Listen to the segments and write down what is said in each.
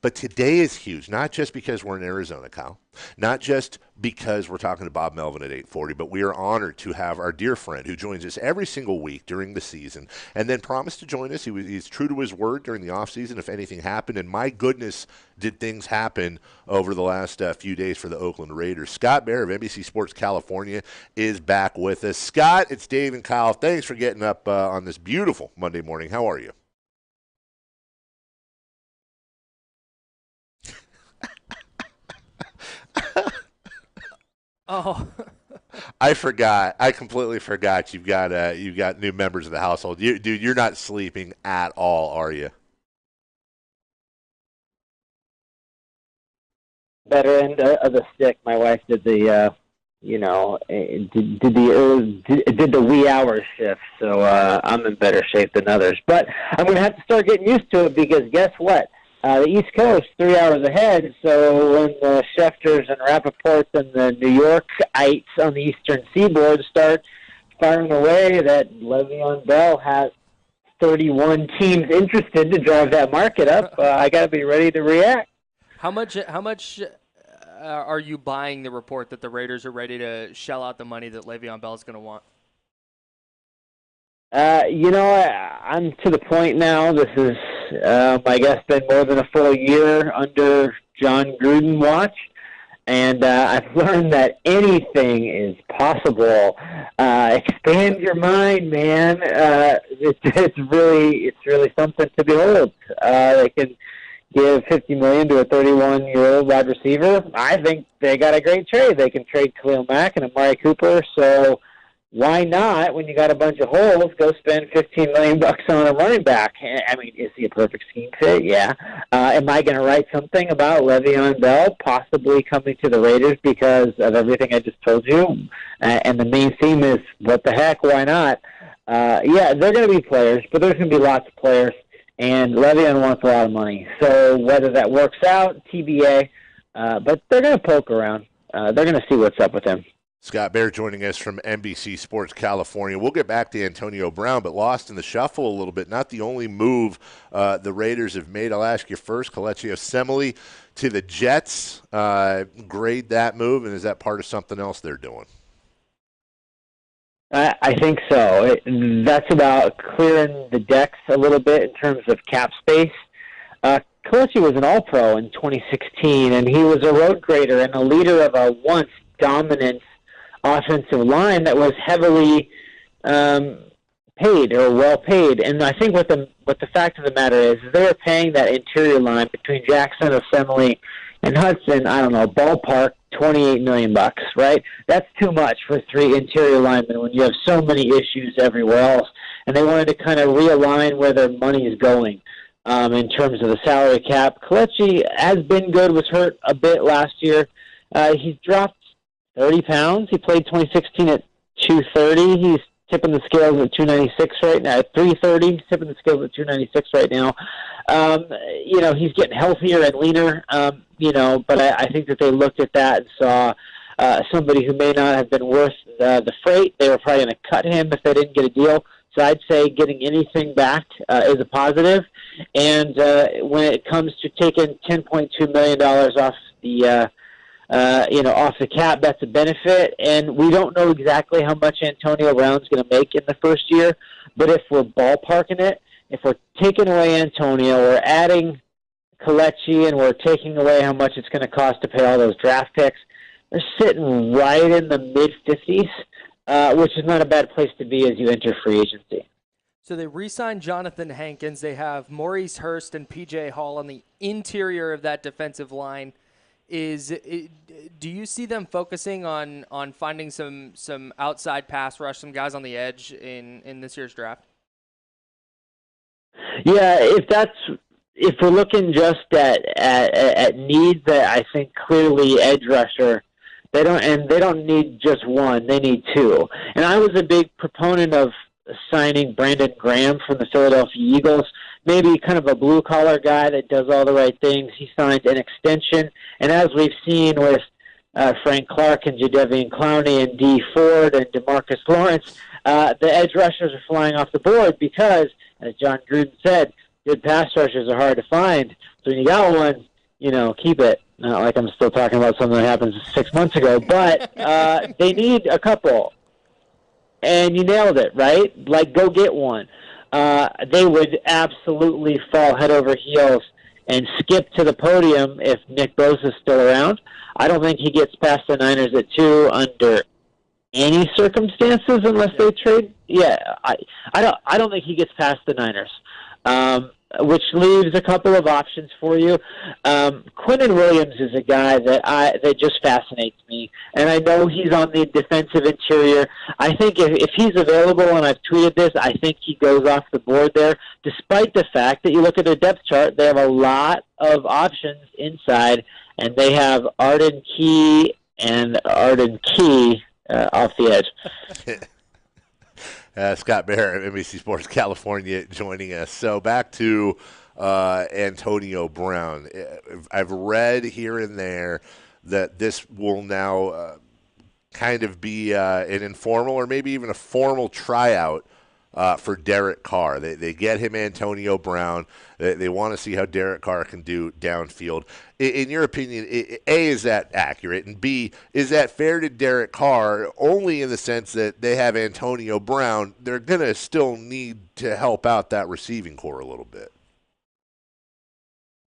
But today is huge, not just because we're in Arizona, Kyle, not just because we're talking to Bob Melvin at 840, but we are honored to have our dear friend who joins us every single week during the season and then promised to join us. He's true to his word during the offseason if anything happened. And my goodness, did things happen over the last few days for the Oakland Raiders. Scott Bair of NBC Sports California is back with us. Scott, it's Dave and Kyle. Thanks for getting up on this beautiful Monday morning. How are you? Oh, I forgot. I completely forgot. You've got new members of the household. Dude, you're not sleeping at all, are you? Better end of the stick. My wife did the, did the wee hours shift, so I'm in better shape than others. But I'm going to have to start getting used to it because guess what? The East Coast 3 hours ahead, so when the Schefters and Rappaports and the New Yorkites on the Eastern Seaboard start firing away that Le'Veon Bell has 31 teams interested to drive that market up, I got to be ready to react. how much are you buying the report that the Raiders are ready to shell out the money that Le'Veon Bell is going to want? I'm to the point now. This is, I guess, been more than a full year under John Gruden watch, and I've learned that anything is possible. Expand your mind, man. It's really something to behold. They can give $50 million to a 31-year-old wide receiver. I think they got a great trade. They can trade Khalil Mack and Amari Cooper, so why not, when you got a bunch of holes, go spend $15 million on a running back? I mean, is he a perfect scheme fit? Yeah. Am I going to write something about Le'Veon Bell possibly coming to the Raiders because of everything I just told you? And the main theme is, what the heck, why not? Yeah, they're going to be players, but there's going to be lots of players, and Le'Veon wants a lot of money. So whether that works out, TBA, but they're going to poke around. They're going to see what's up with him. Scott Bair joining us from NBC Sports California. We'll get back to Antonio Brown, but lost in the shuffle a little bit. Not the only move the Raiders have made. I'll ask you first. Kelechi Osemele to the Jets. Grade that move, and is that part of something else they're doing? I think so. That's about clearing the decks a little bit in terms of cap space. Kelechi was an All-Pro in 2016, and he was a road grader and a leader of a once dominant offensive line that was heavily paid or well paid. And I think what the fact of the matter is they were paying that interior line between Jackson, Osemele, and Hudson, I don't know, ballpark, $28 million, right? That's too much for three interior linemen when you have so many issues everywhere else. And they wanted to kind of realign where their money is going in terms of the salary cap. Kelechi has been good, was hurt a bit last year. He's dropped 30 pounds. He played 2016 at 230. He's tipping the scales at 296 right now. At 330, he's tipping the scales at 296 right now. He's getting healthier and leaner, but I think that they looked at that and saw somebody who may not have been worth the freight. They were probably going to cut him if they didn't get a deal. So I'd say getting anything back is a positive. And when it comes to taking $10.2 million off the off the cap, that's a benefit. And we don't know exactly how much Antonio Brown's going to make in the first year, but if we're ballparking it, if we're taking away Antonio, we're adding Kelechi, and we're taking away how much it's going to cost to pay all those draft picks, they're sitting right in the mid-50s, which is not a bad place to be as you enter free agency. So they re-signed Jonathan Hankins. They have Maurice Hurst and P.J. Hall on the interior of that defensive line. Do you see them focusing on finding some outside pass rush, some guys on the edge in this year's draft? Yeah, if we're looking just at needs, that I think clearly edge rusher. They don't need just one; they need two. And I was a big proponent of signing Brandon Graham from the Philadelphia Eagles. Maybe kind of a blue-collar guy that does all the right things. He signed an extension. And as we've seen with Frank Clark and Jadeveon Clowney and Dee Ford and DeMarcus Lawrence, the edge rushers are flying off the board because, as John Gruden said, good pass rushers are hard to find. So when you got one, keep it. Not like I'm still talking about something that happened 6 months ago, but they need a couple. And you nailed it, right? Like, go get one. They would absolutely fall head over heels and skip to the podium if Nick Bosa's still around. I don't think he gets past the Niners at 2 under any circumstances unless they trade. Yeah, I don't think he gets past the Niners, which leaves a couple of options for you. Quinnen Williams is a guy that just fascinates me, and I know he's on the defensive interior. I think if he's available, and I've tweeted this, I think he goes off the board there, despite the fact that you look at their depth chart, they have a lot of options inside, and they have Arden Key and Arden Key off the edge. Scott Bair of NBC Sports California joining us. So back to Antonio Brown. I've read here and there that this will now kind of be an informal or maybe even a formal tryout for Derek Carr. They get him Antonio Brown. They want to see how Derek Carr can do downfield. In your opinion, A, is that accurate? And B, is that fair to Derek Carr only in the sense that they have Antonio Brown? They're going to still need to help out that receiving core a little bit.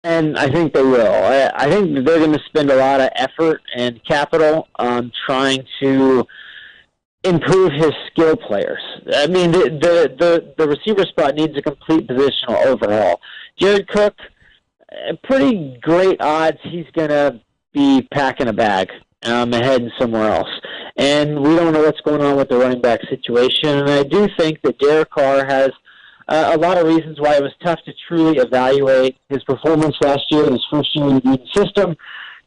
And I think they will. I think they're going to spend a lot of effort and capital on trying to improve his skill players. I mean, the receiver spot needs a complete positional overhaul. Jared Cook, pretty great odds he's going to be packing a bag and heading somewhere else. And we don't know what's going on with the running back situation. And I do think that Derek Carr has a lot of reasons why it was tough to truly evaluate his performance last year in his first year in the Gruden system.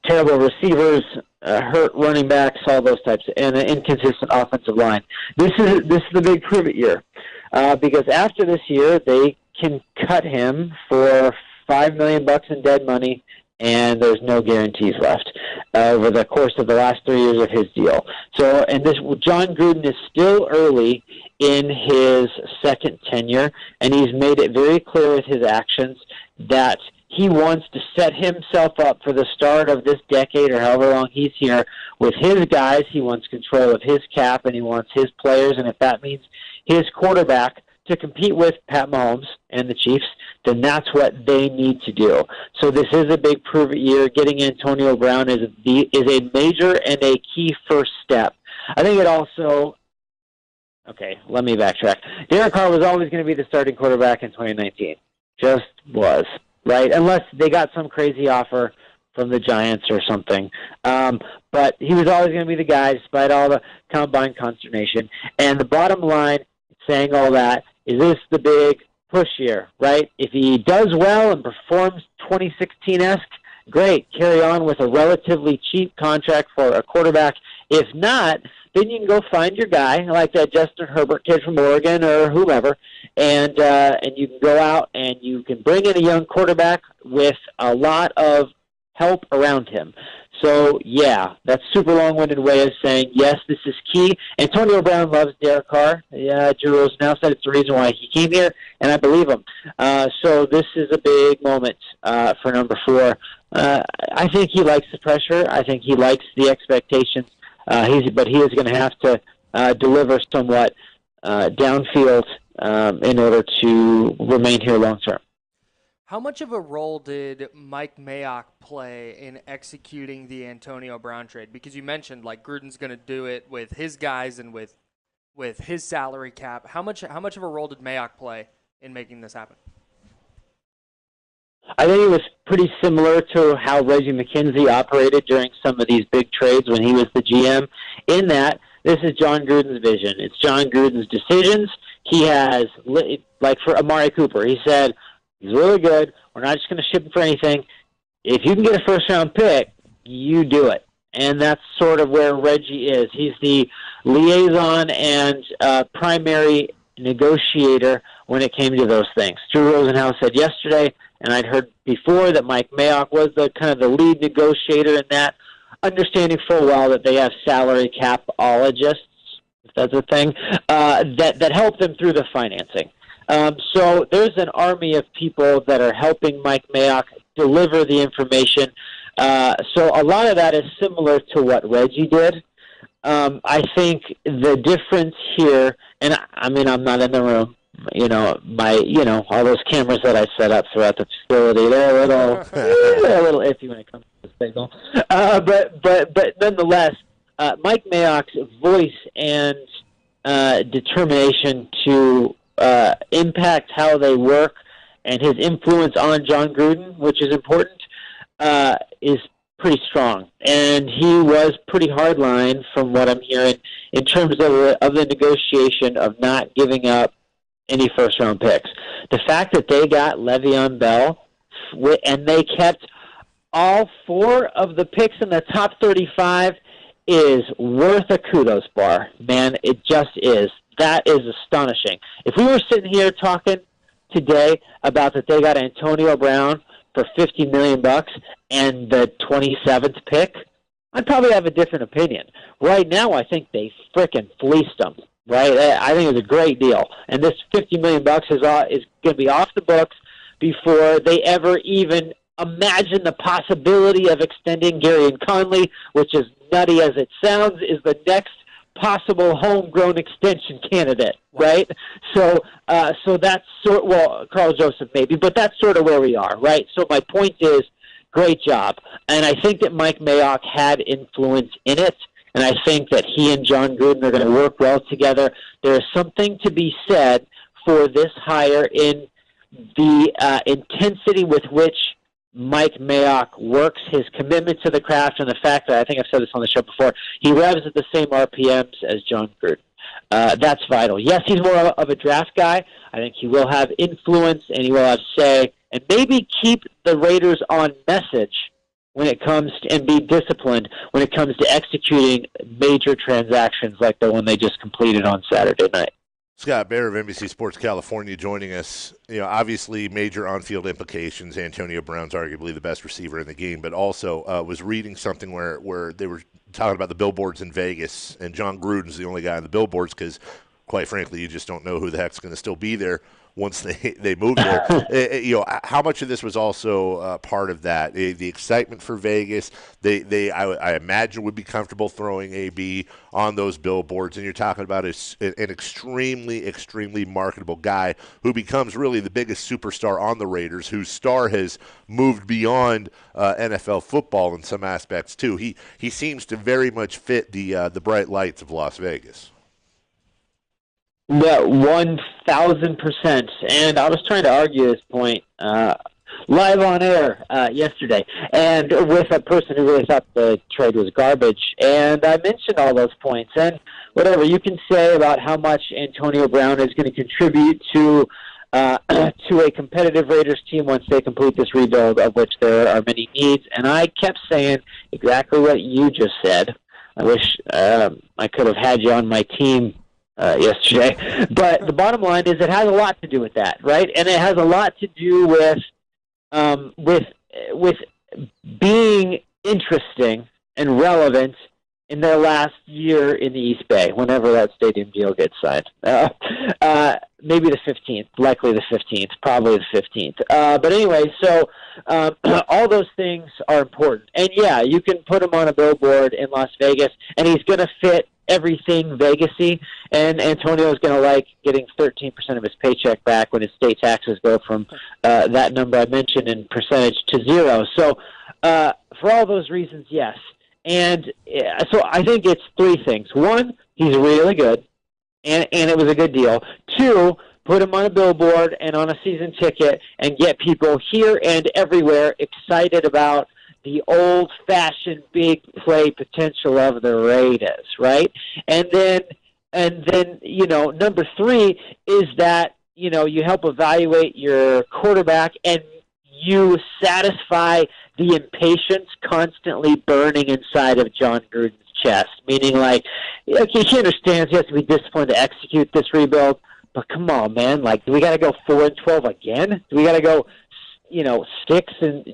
Terrible receivers, hurt running backs, all those types, and an inconsistent offensive line. This is the big prove it year, because after this year they can cut him for $5 million in dead money, and there's no guarantees left over the course of the last 3 years of his deal. So, and this John Gruden is still early in his second tenure, and he's made it very clear with his actions that he wants to set himself up for the start of this decade or however long he's here with his guys. He wants control of his cap, and he wants his players, and if that means his quarterback to compete with Pat Mahomes and the Chiefs, then that's what they need to do. So this is a big prove-it year. Getting Antonio Brown is a major and a key first step. I think it also – okay, let me backtrack. Derek Carr was always going to be the starting quarterback in 2019. Just was. Right, unless they got some crazy offer from the Giants or something. But he was always going to be the guy despite all the combine consternation. And the bottom line, saying all that, is this the big push year, right? If he does well and performs 2016-esque, great. Carry on with a relatively cheap contract for a quarterback. If not, then you can go find your guy, like that Justin Herbert kid from Oregon or whomever, and you can go out and you can bring in a young quarterback with a lot of help around him. So, yeah, that's a super long-winded way of saying, yes, this is key. Antonio Brown loves Derek Carr. Yeah, Drew Rosenau said it's the reason why he came here, and I believe him. So this is a big moment for number 4. I think he likes the pressure. I think he likes the expectations. But he is going to have to deliver somewhat downfield in order to remain here long term. How much of a role did Mike Mayock play in executing the Antonio Brown trade? Because you mentioned like Gruden's going to do it with his guys and with his salary cap. How much of a role did Mayock play in making this happen? I think it was pretty similar to how Reggie McKenzie operated during some of these big trades when he was the GM, in that this is John Gruden's vision. It's John Gruden's decisions. He has, like for Amari Cooper, he said, he's really good. We're not just going to ship him for anything. If you can get a first-round pick, you do it. And that's sort of where Reggie is. He's the liaison and primary negotiator when it came to those things. Drew Rosenhaus said yesterday, and I'd heard before, that Mike Mayock was the kind of the lead negotiator in that, understanding full well that they have salary capologists, if that's a thing, that help them through the financing. So there's an army of people that are helping Mike Mayock deliver the information. So a lot of that is similar to what Reggie did. I think the difference here, and I mean, I'm not in the room. All those cameras that I set up throughout the facility, they're a little iffy when it comes to the signal. But nonetheless, Mike Mayock's voice and determination to impact how they work and his influence on John Gruden, which is important, is pretty strong. And he was pretty hardline from what I'm hearing in terms of the negotiation of not giving up any first-round picks. The fact that they got Le'Veon Bell and they kept all 4 of the picks in the top 35 is worth a kudos bar, man. It just is. That is astonishing. If we were sitting here talking today about that they got Antonio Brown for $50 million and the 27th pick, I'd probably have a different opinion. Right now, I think they frickin' fleeced them. Right, I think it's a great deal, and this $50 million is going to be off the books before they ever even imagine the possibility of extending Gary Conley, which, as nutty as it sounds, is the next possible homegrown extension candidate. Right, so that's Carl Joseph maybe, but that's sort of where we are. Right, so my point is, great job, and I think that Mike Mayock had influence in it. And I think that he and John Gruden are going to work well together. There is something to be said for this hire in the intensity with which Mike Mayock works, his commitment to the craft, and the fact that, I think I've said this on the show before, he revs at the same RPMs as John Gruden. That's vital. Yes, he's more of a draft guy. I think he will have influence and he will have say, and maybe keep the Raiders on message when it comes to, and be disciplined when it comes to executing major transactions like the one they just completed on Saturday night. Scott Bair of NBC Sports California joining us. Obviously major on-field implications. Antonio Brown's arguably the best receiver in the game, but also was reading something where they were talking about the billboards in Vegas, and John Gruden's the only guy on the billboards because, quite frankly, you just don't know who the heck's going to still be there once they moved there. How much of this was also part of that? The excitement for Vegas, I imagine would be comfortable throwing AB on those billboards, and you're talking about an extremely, extremely marketable guy who becomes really the biggest superstar on the Raiders, whose star has moved beyond NFL football in some aspects too. He seems to very much fit the bright lights of Las Vegas. Yeah, 1,000%. And I was trying to argue this point live on air yesterday, and with a person who really thought the trade was garbage. And I mentioned all those points. And whatever you can say about how much Antonio Brown is going to contribute to a competitive Raiders team once they complete this rebuild, of which there are many needs. And I kept saying exactly what you just said. I wish I could have had you on my team yesterday, but the bottom line is it has a lot to do with that, right? And it has a lot to do with being interesting and relevant in their last year in the East Bay, whenever that stadium deal gets signed. Maybe the 15th, likely the 15th, probably the 15th. But anyway, so all those things are important. And yeah, you can put him on a billboard in Las Vegas, and he's going to fit everything Vegas-y, and Antonio is going to like getting 13% of his paycheck back when his state taxes go from that number I mentioned in percentage to 0. So for all those reasons, yes. And so I think it's 3 things. 1, he's really good, and it was a good deal. 2, put him on a billboard and on a season ticket and get people here and everywhere excited about the old-fashioned big play potential of the Raiders, right? And then number 3 is that, you help evaluate your quarterback and you satisfy the impatience constantly burning inside of John Gruden's chest, meaning like, okay, he understands he has to be disciplined to execute this rebuild, but come on, man, like, do we got to go 4-12 again? Do we got to go 6 and,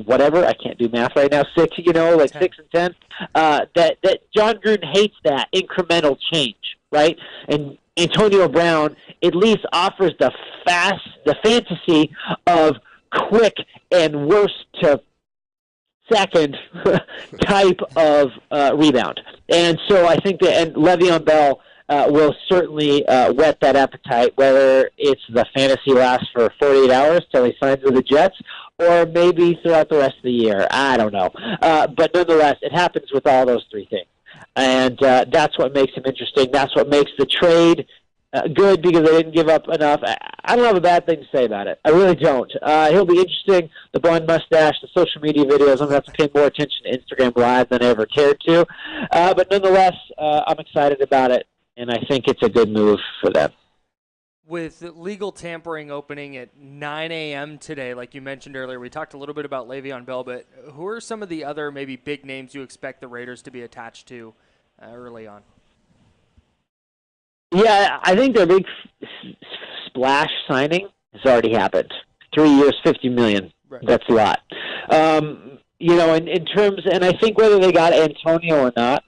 whatever. I can't do math right now. 6, 6 and 10. That John Gruden hates that incremental change, right? And Antonio Brown at least offers the fantasy of quick and worst to second type of rebound. And so I think that and Le'Veon Bell will certainly whet that appetite, whether it's the fantasy lasts for 48 hours till he signs with the Jets, or maybe throughout the rest of the year. I don't know. But nonetheless, it happens with all those three things. And that's what makes him interesting. That's what makes the trade good, because they didn't give up enough. I don't have a bad thing to say about it. I really don't. He'll be interesting. The blonde mustache, the social media videos, I'm going to have to pay more attention to Instagram Live than I ever cared to. But nonetheless, I'm excited about it, and I think it's a good move for them. With legal tampering opening at 9 a.m. today, like you mentioned earlier, we talked a little bit about Le'Veon Bell, but who are some of the other maybe big names you expect the Raiders to be attached to early on? Yeah, I think their big splash signing has already happened. 3 years, $50 million. Right. That's a lot. In terms, and I think whether they got Antonio or not,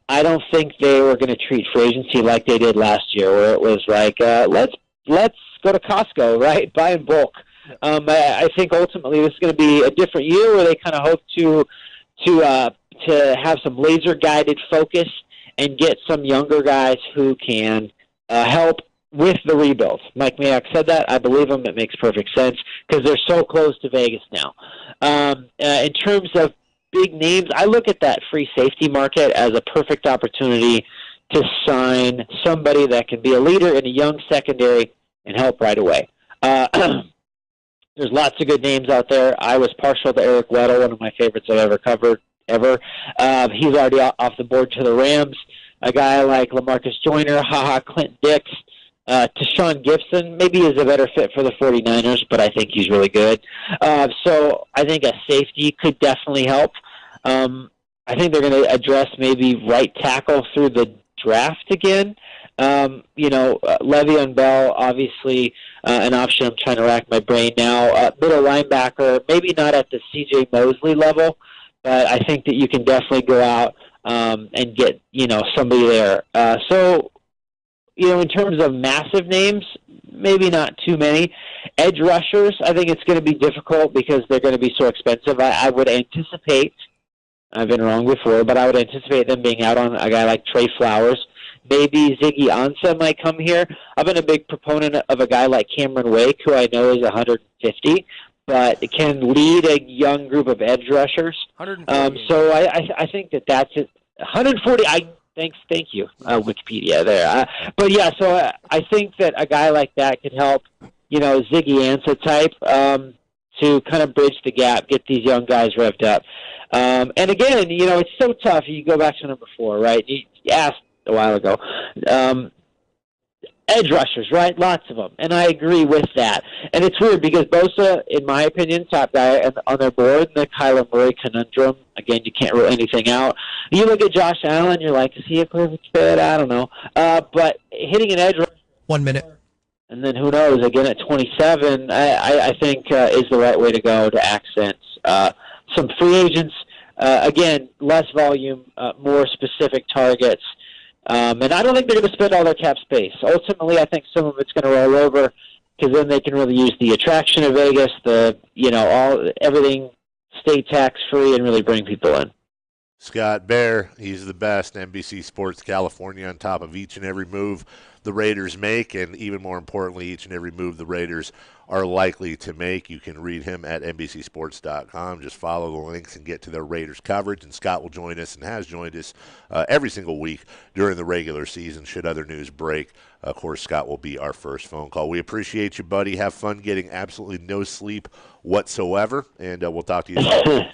I don't think they were going to treat free agency like they did last year, where it was like, let's go to Costco, right? Buy in bulk. I think ultimately this is going to be a different year where they kind of hope to have some laser guided focus and get some younger guys who can help with the rebuild. Mike Mayock said that. I believe him. It makes perfect sense because they're so close to Vegas now. In terms of big names, I look at that free safety market as a perfect opportunity to sign somebody that can be a leader in a young secondary and help right away. There's lots of good names out there. I was partial to Eric Weddle, one of my favorites I've ever covered, ever. He's already off the board to the Rams. A guy like LaMarcus Joyner, Clint Dix, Tashawn Gibson, maybe is a better fit for the 49ers, but I think he's really good. So I think a safety could definitely help. I think they're going to address maybe right tackle through the draft again. Le'Veon Bell, obviously an option. I'm trying to rack my brain now. Middle linebacker, maybe not at the C.J. Mosley level, but I think that you can definitely go out and get, somebody there. In terms of massive names, maybe not too many. Edge rushers, I think it's going to be difficult because they're going to be so expensive. I would anticipate, I've been wrong before, but I would anticipate them being out on a guy like Trey Flowers. Maybe Ziggy Ansah might come here. I've been a big proponent of a guy like Cameron Wake, who I know is 150, but can lead a young group of edge rushers. 140. So I think that's it. 140. Thank you, Wikipedia there. But yeah, so I think that a guy like that could help, Ziggy Ansah type, to kind of bridge the gap, get these young guys revved up. And again, it's so tough. You go back to number 4, right? You asked a while ago. Edge rushers, right? Lots of them. And I agree with that. And it's weird because Bosa, in my opinion, top guy on their board, the Kyler Murray conundrum. Again, you can't rule anything out. You look at Josh Allen, you're like, is he a perfect fit? I don't know. But hitting an edge rusher. 1 minute. And then who knows, again at 27, I think is the right way to go to accent some free agents. Again, less volume, more specific targets. And I don't think they're going to spend all their cap space. Ultimately, I think some of it's going to roll over because then they can really use the attraction of Vegas, everything state tax free, and really bring people in. Scott Bair, he's the best. NBC Sports California on top of each and every move the Raiders make, and even more importantly, each and every move the Raiders are likely to make. You can read him at NBCSports.com. Just follow the links and get to their Raiders coverage, and Scott will join us and has joined us every single week during the regular season. Should other news break, of course, Scott will be our first phone call. We appreciate you, buddy. Have fun getting absolutely no sleep whatsoever, and we'll talk to you soon.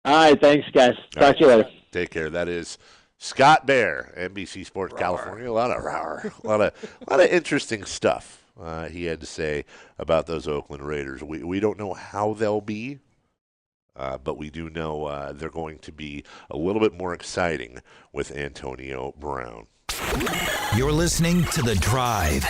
All right, thanks, guys. Talk to you later. Take care. That is Scott Bair, NBC Sports California. A lot of interesting stuff he had to say about those Oakland Raiders. We don't know how they'll be, but we do know they're going to be a little bit more exciting with Antonio Brown. You're listening to The Drive.